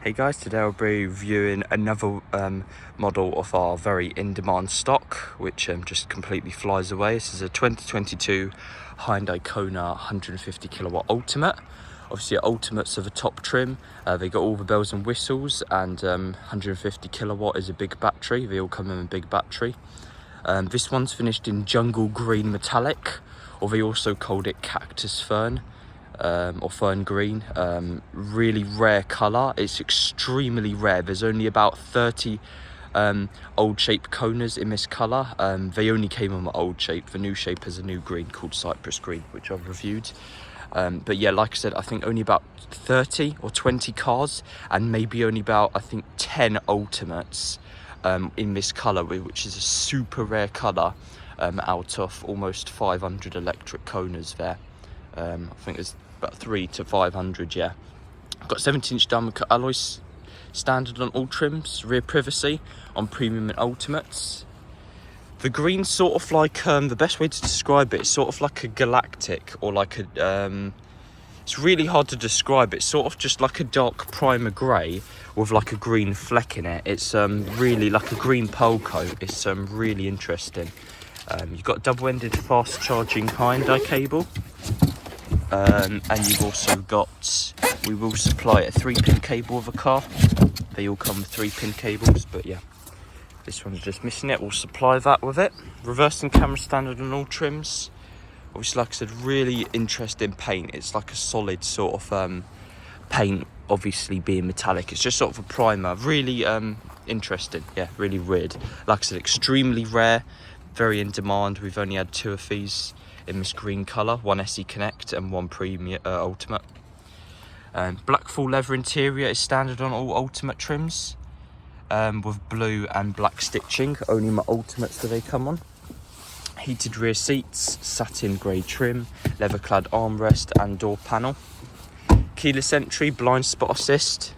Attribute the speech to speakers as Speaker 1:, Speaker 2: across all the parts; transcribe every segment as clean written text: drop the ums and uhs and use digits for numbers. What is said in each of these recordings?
Speaker 1: Hey guys, today I'll be reviewing another model of our very in-demand stock, which just completely flies away. This is a 2022 Hyundai Kona 150 kilowatt Ultimate. Obviously, Ultimates are the top trim. They got all the bells and whistles, and 150 kilowatt is a big battery. They all come in a big battery. This one's finished in jungle green metallic, or they also called it cactus fern. Or fern green. Really rare colour. It's extremely rare. There's only about 30 old shape Konas in this colour. They only came on the old shape. The new shape has a new green called cypress green, which I've reviewed. But yeah, like I said, I think only about 30 or 20 cars, and maybe only about, I think, 10 Ultimates in this colour, which is a super rare colour, out of almost 500 electric Konas there. I think there's about 300 to 500, yeah. I've got 17-inch diamond cut alloys, standard on all trims, rear privacy on premium and ultimates. The green's sort of like, the best way to describe it, it's sort of like a galactic, or like a, it's really hard to describe. It's sort of just like a dark primer grey with like a green fleck in it. It's really like a green pearl coat. It's really interesting. You've got a double-ended fast charging Hyundai cable. And you've also got, we will supply a 3-pin cable of a car. They all come with 3-pin cables, but yeah, this one's just missing it. We'll supply that with it. Reversing camera standard on all trims. Obviously, like I said, really interesting paint. It's like a solid sort of paint, obviously being metallic. It's just sort of a primer. Really interesting, yeah, really weird. Like I said, extremely rare, very in demand. We've only had 2 of these in this green colour, one SE Connect and one Premium Ultimate. Black full leather interior is standard on all Ultimate trims, with blue and black stitching. Only my Ultimates do they come on. Heated rear seats, satin grey trim, leather clad armrest and door panel. Keyless entry, blind spot assist.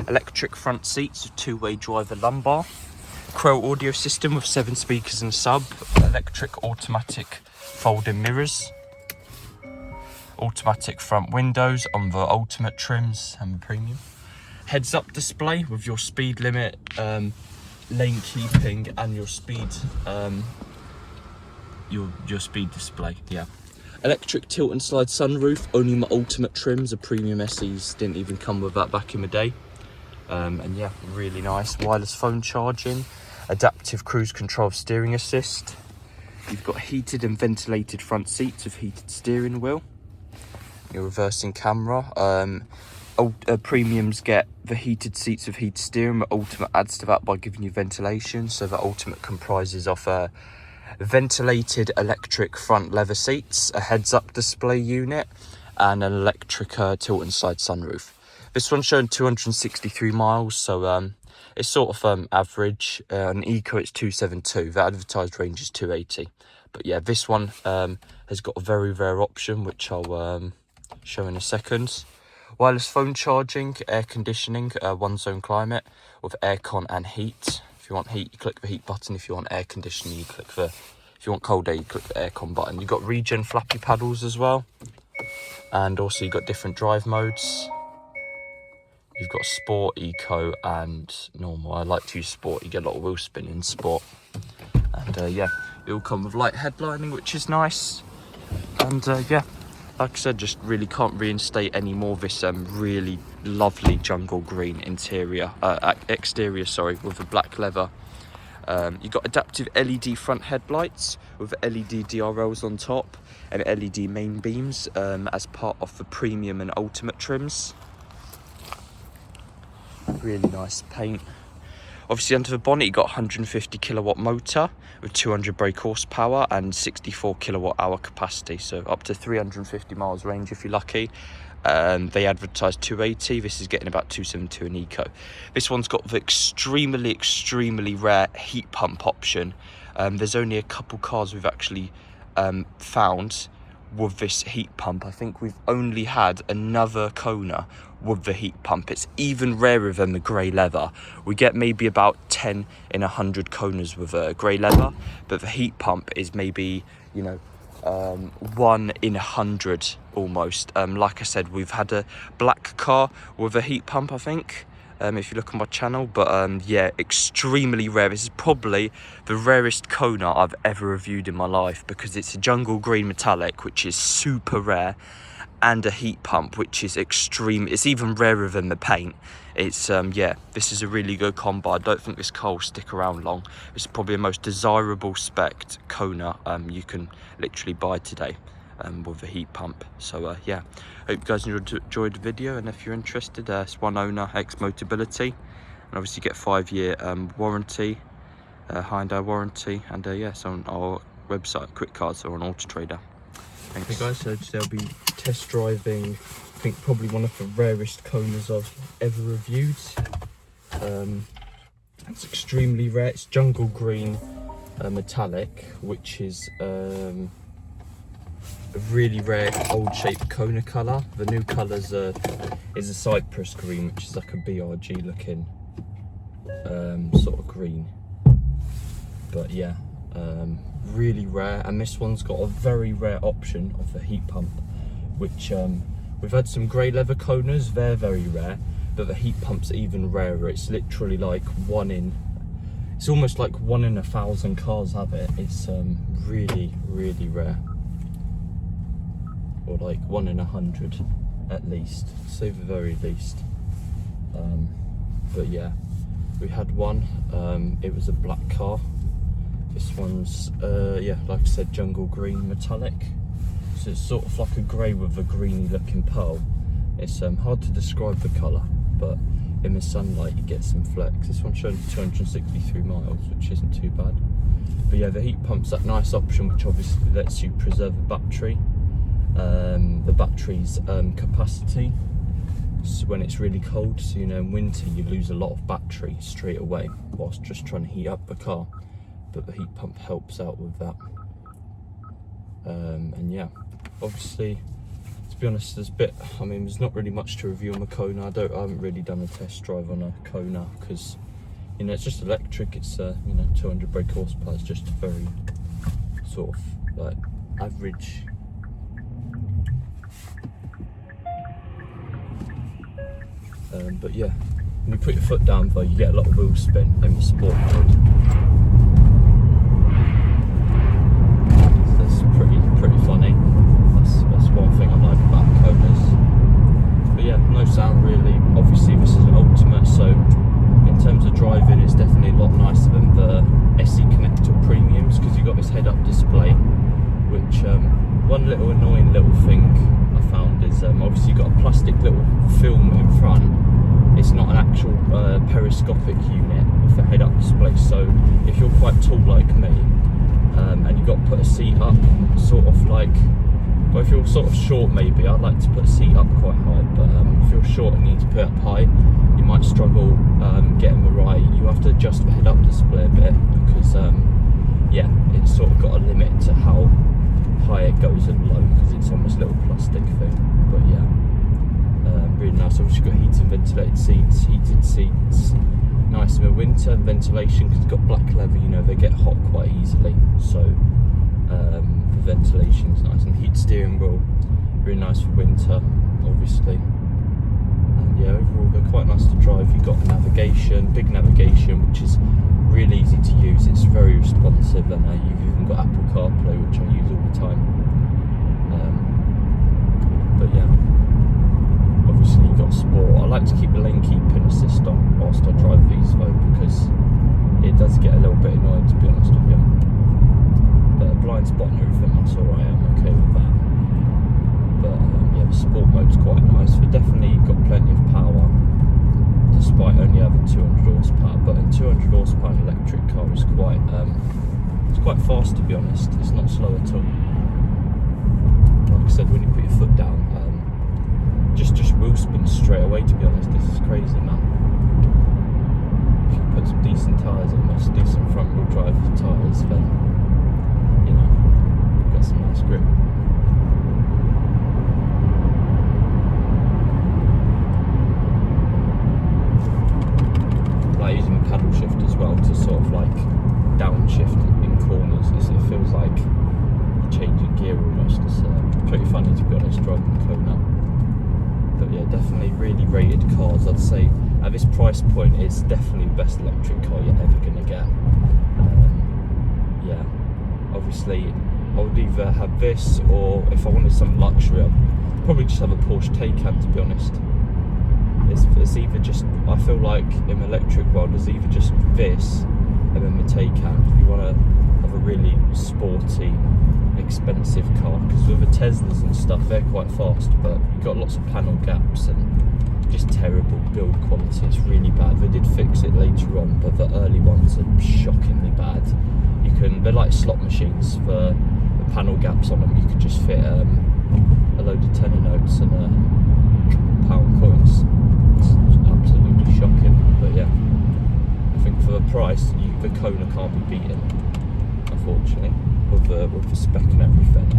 Speaker 1: Electric front seats with 2-way driver lumbar. Quell audio system with 7 speakers and sub. Electric automatic folding mirrors. Automatic front windows on the Ultimate trims and the Premium. Heads up display with your speed limit, lane keeping and your speed your speed display, yeah. Electric tilt and slide sunroof. Only my Ultimate trims, the Premium SEs didn't even come with that back in the day. And yeah, really nice. Wireless phone charging, adaptive cruise control steering assist. You've got heated and ventilated front seats with heated steering wheel. Your reversing camera. Premiums get the heated seats with heated steering, but Ultimate adds to that by giving you ventilation. So the Ultimate comprises of ventilated electric front leather seats, a heads-up display unit, and an electric tilt and slide sunroof. This one's showing 263 miles, so it's sort of average. An Eco, it's 272. The advertised range is 280. But yeah, this one has got a very rare option, which I'll show in a second. Wireless phone charging, air conditioning, 1-zone climate with aircon and heat. If you want heat, you click the heat button. If you want air conditioning, you click the. If you want cold air, you click the aircon button. You've got regen flappy paddles as well, and also you've got different drive modes. You've got sport, eco, and normal. I like to use sport. You get a lot of wheel spin in sport. And yeah, it will come with light headlining, which is nice. And yeah, like I said, just really can't reinstate any more of this really lovely jungle green interior, exterior, sorry, with the black leather. You've got adaptive LED front headlights with LED DRLs on top and LED main beams as part of the Premium and Ultimate trims. Really nice paint. Obviously, under the bonnet, you got 150 kilowatt motor with 200 brake horsepower and 64 kilowatt hour capacity, so up to 350 miles range if you're lucky. They advertised 280. This is getting about 272 in Eco. This one's got the extremely rare heat pump option. There's only a couple cars we've actually found with this heat pump. I think we've only had another Kona with the heat pump. It's even rarer than the grey leather. We get maybe about 10 in 100 Konas with a grey leather, but the heat pump is maybe, you know, 1 in 100 almost. Like I said, we've had a black car with a heat pump, I think, if you look on my channel, but yeah, extremely rare. This is probably the rarest Kona I've ever reviewed in my life, because it's a jungle green metallic, which is super rare, and a heat pump, which is extreme. It's even rarer than the paint. It's yeah, this is a really good combo. I don't think this car will stick around long. It's probably the most desirable spec Kona you can literally buy today, with a heat pump. So yeah, hope you guys enjoyed the video, and if you're interested, it's one owner, ex Motability, and obviously get 5-year warranty, Hyundai warranty, and yeah, it's on our website, quick cards, or on Auto Trader. Thanks. Hey guys, so today I'll be test driving, I think probably one of the rarest Konas I've ever reviewed. It's extremely rare. It's jungle green metallic, which is a really rare old shaped Kona colour. The new colours is a cypress green, which is like a BRG looking sort of green. But yeah, really rare, and this one's got a very rare option of the heat pump, which we've had some grey leather Konas, they're very rare, but the heat pump's even rarer. It's literally like it's almost like 1 in 1,000 cars have it. It's really rare, or like 1 in 100 at least, say the very least. But yeah, we had one, it was a black car. This one's, yeah, like I said, jungle green metallic. So it's sort of like a grey with a greeny looking pearl. It's hard to describe the colour, but in the sunlight you get some flecks. This one's showing 263 miles, which isn't too bad. But yeah, the heat pump's that nice option, which obviously lets you preserve the battery. The battery's capacity, so when it's really cold, so you know in winter you lose a lot of battery straight away whilst just trying to heat up the car. But the heat pump helps out with that. And yeah, obviously, to be honest, there's not really much to review on the Kona. I haven't really done a test drive on a Kona, because you know it's just electric. It's you know, 200 brake horsepower. It's just a very sort of like average. But yeah, when you put your foot down though, you get a lot of wheel spin in the sport mode. Pretty funny. That's one thing I like about Konas. But yeah, no sound really. Obviously this is an Ultimate, so in terms of driving it's definitely a lot nicer than the SE Connect or Premiums, because you've got this head-up display, which one little annoying little thing I found is obviously you've got a plastic little film in front. It's not an actual periscopic unit with a head-up display, so if you're quite tall like me, and you've got to put a seat up sort of like, well, if you're sort of short maybe, I'd like to put a seat up quite high, but if you're short and need to put it up high, you might struggle getting the right. You have to adjust the head-up display a bit, because yeah, it's sort of got a limit to how high it goes and low, because it's almost a little plastic thing. But yeah, really nice. Obviously got heated and ventilated seats, nice in the winter, and ventilation, because it's got black leather, you know, they get hot quite easily, so the ventilation's nice, and heat steering wheel, really nice for winter obviously. And yeah, overall they're quite nice to drive. You've got navigation, big navigation, which is really easy to use. It's very responsive, and you've even got Apple CarPlay, which I use all the time. But yeah, obviously you've got sport. I like to keep the lane keeping assist on whilst I drive these though, because it does get a little bit annoying, to be honest with you. But blind spot and everything, that's alright, I'm okay with that. But yeah, the sport mode's quite nice. But definitely got plenty of power, despite only having 200 horsepower. But a 200 horsepower electric car is it's quite fast, to be honest. It's not slow at all. Like I said, when you put your foot down, just wheel spin straight away, to be honest. This is crazy, man. If you put some decent tyres on this, decent front wheel drive tyres, then you know, you've got some nice grip. Like using the paddle shift as well to sort of like downshift in corners. It feels like you changing gear almost. It's pretty funny, to be honest, driving the Kona. But yeah, definitely really rated cars. I'd say at this price point, it's definitely the best electric car you're ever going to get. Yeah, obviously I would either have this, or if I wanted some luxury, I'd probably just have a Porsche Taycan, to be honest. It's either just, I feel like in the electric world, there's either just this and then the Taycan. If you want to have a really sporty, expensive car, because with the Teslas and stuff, they're quite fast, but you've got lots of panel gaps and just terrible build quality. It's really bad. They did fix it later on, but the early ones are shockingly bad. They're like slot machines. For the panel gaps on them, you can just fit a load of tenner notes and a couple of pound coins. It's absolutely shocking. But yeah, I think for the price, the Kona can't be beaten, unfortunately, with the spec and everything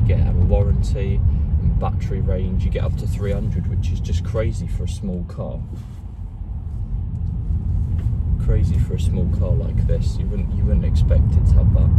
Speaker 1: you get, and a warranty and battery range. You get up to 300, which is just crazy for a small car. Crazy for a small car like this. You wouldn't expect it to have that.